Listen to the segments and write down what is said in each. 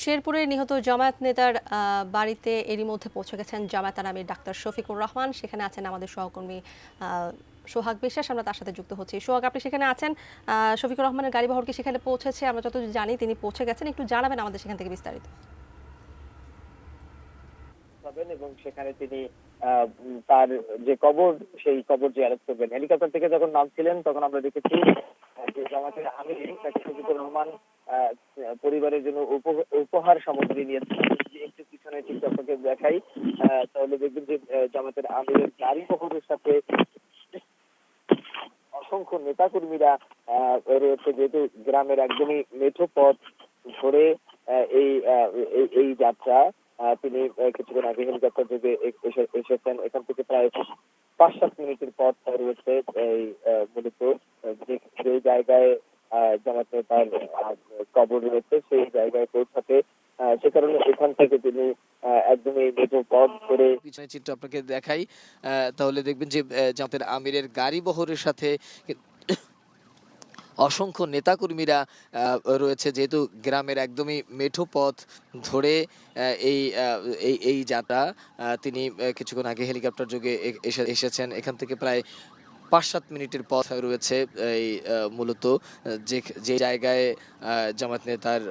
শেরপুরে নিহত জামায়াত নেতার বাড়িতে এরই মধ্যে পৌঁছে গেছেন জামায়াত আমির ডাক্তার শফিকুর রহমান। সেখানে আছেন আমাদের সহকর্মী সোহাগ বিশ্বাস। আমরা তার সাথে যুক্ত হচ্ছি। সোহাগ, আপনি সেখানে আছেন। শফিকুর রহমানের গাড়ি বহর কি সেখানে পৌঁছেছে? আমরা যতদূর জানি তিনি পৌঁছে গেছেন, একটু জানাবেন আমাদের সেখান থেকে বিস্তারিত। এবং সেখানে তিনি তার যে কবর, সেই কবর জিয়ারত করবেন। হেলিকপ্টার থেকে যখন নামছিলেন তখন আমরা দেখেছি যে জামাতের আমির তাকে শফিকুর রহমান পরিবারের জন্য উপহার সামগ্রী নিয়েছেন। একটু পিছনে ঠিক আপনাকে দেখাই, তাহলে দেখবেন যে জামাতের আমিরের গাড়ি বহরের সাথে অসংখ্য নেতাকর্মীরা রয়েছে। যেহেতু গ্রামের একদমই মেঠো পথ ধরে এই এই যাত্রা, তিনি কিছুক্ষণ আগে হেলিকপ্টার যোগে এসেছেন। এখান থেকে প্রায় ৫-৭ মিনিটের পথ রয়েছে এই মূলত যে জায়গায় জামাত নেতার কবর রয়েছে সেই জায়গায় পৌঁছাতে। সে কারণে এখান থেকে তিনি একদমই মেঠো পথ ধরে পিছনের চিত্র আপনাকে দেখাই, তাহলে দেখবেন যে জামাতের আমিরের গাড়ি বহরের সাথে অসংখ্য নেতাকর্মীরা রয়েছে। যেহেতু গ্রামের একদমই মেঠো পথ ধরে এই এই যাত্রা, তিনি কিছুক্ষণ আগে হেলিকপ্টার যোগে এসেছেন। এখান থেকে প্রায় ৫-৭ মিনিটের পথ রয়েছে এই মূলত যে জায়গায় জামাত নেতার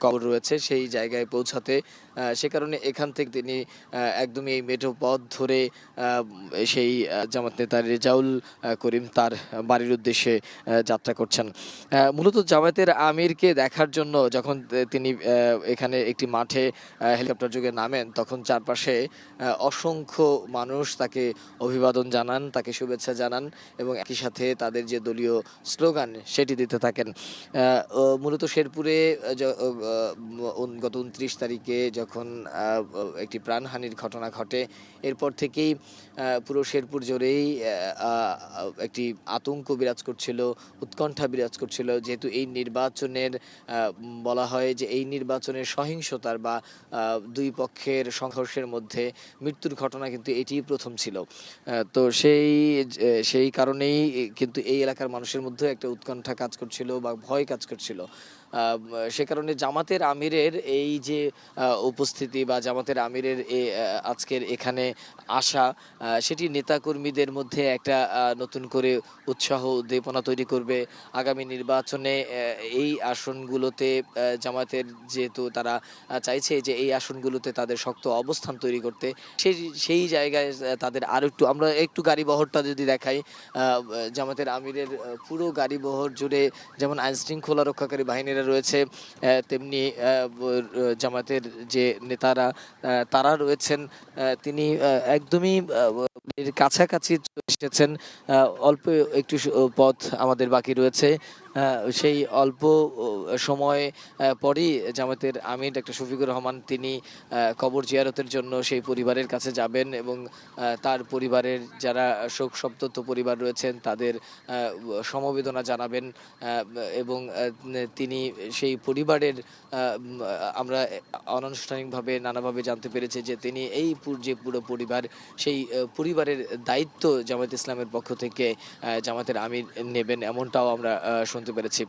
কবর রয়েছে সেই জায়গায় পৌঁছাতে। সে কারণে এখান থেকে তিনি একদমই এই মেঠো পথ ধরে সেই জামাত নেতার রেজাউল করিম তার বাড়ির উদ্দেশ্যে যাত্রা করছেন। মূলত জামাতের আমিরকে দেখার জন্য যখন তিনি এখানে একটি মাঠে হেলিকপ্টার যোগে নামেন, তখন চারপাশে অসংখ্য মানুষ তাকে অভিবাদন জানান, তাকে শুভেচ্ছা জানান এবং একই সাথে তাদের যে দলীয় স্লোগান সেটি দিতে থাকেন। মূলত শেরপুরে গত ২৯ তারিখে যখন একটি প্রাণহানির ঘটনা ঘটে, এরপর থেকেই পুরো শেরপুর জুড়েই একটি আতঙ্ক বিরাজ করছিল, উৎকণ্ঠা বিরাজ করছিল। যেহেতু এই নির্বাচনের বলা হয় যে এই নির্বাচনের সহিংসতার বা দুই পক্ষের সংঘর্ষের মধ্যে মৃত্যুর ঘটনা কিন্তু এটিই প্রথম ছিল। তো সেই কারণেই কিন্তু এই এলাকার মানুষের মধ্যে একটা উৎকণ্ঠা কাজ করছিল বা ভয় কাজ করছিল। সে কারণে জামাতের আমিরের এই যে উপস্থিতি বা জামাতের আমিরের আজকের এখানে আসা, সেটি নেতাকর্মীদের মধ্যে একটা নতুন করে উৎসাহ উদ্দীপনা তৈরি করবে। আগামী নির্বাচনে এই আসনগুলোতে জামাতের, যেহেতু তারা চাইছে যে এই আসনগুলোতে তাদের শক্ত অবস্থান তৈরি করতে, সেই জায়গায় তাদের আরও আমরা একটু গাড়ি বহরটা যদি দেখাই, জামাতের আমিরের পুরো গাড়ি বহর জুড়ে যেমন আইনশৃঙ্খলা রক্ষাকারী বাহিনীরা রয়েছে, তেমনি জামাতের যে নেতারা তারা রয়েছেন। তিনি একদমই কাছাকাছি এসেছেন। অল্প একটু পথ আমাদের বাকি রয়েছে। সেই অল্প সময় পরেই জামাতের আমির ডাক্তার শফিকুর রহমান তিনি কবর জিয়ারতের জন্য সেই পরিবারের কাছে যাবেন এবং তার পরিবারের যারা শোক সন্তপ্ত পরিবার রয়েছেন তাদের সমবেদনা জানাবেন এবং তিনি সেই পরিবারের, আমরা অনানুষ্ঠানিকভাবে নানাভাবে জানতে পেরেছি যে তিনি এই যে পুরো পরিবার, সেই পরিবারের দায়িত্ব জামায়াত ইসলামের পক্ষ থেকে জামাতের আমির নেবেন, এমনটাও আমরা শুনতে পেরেছি।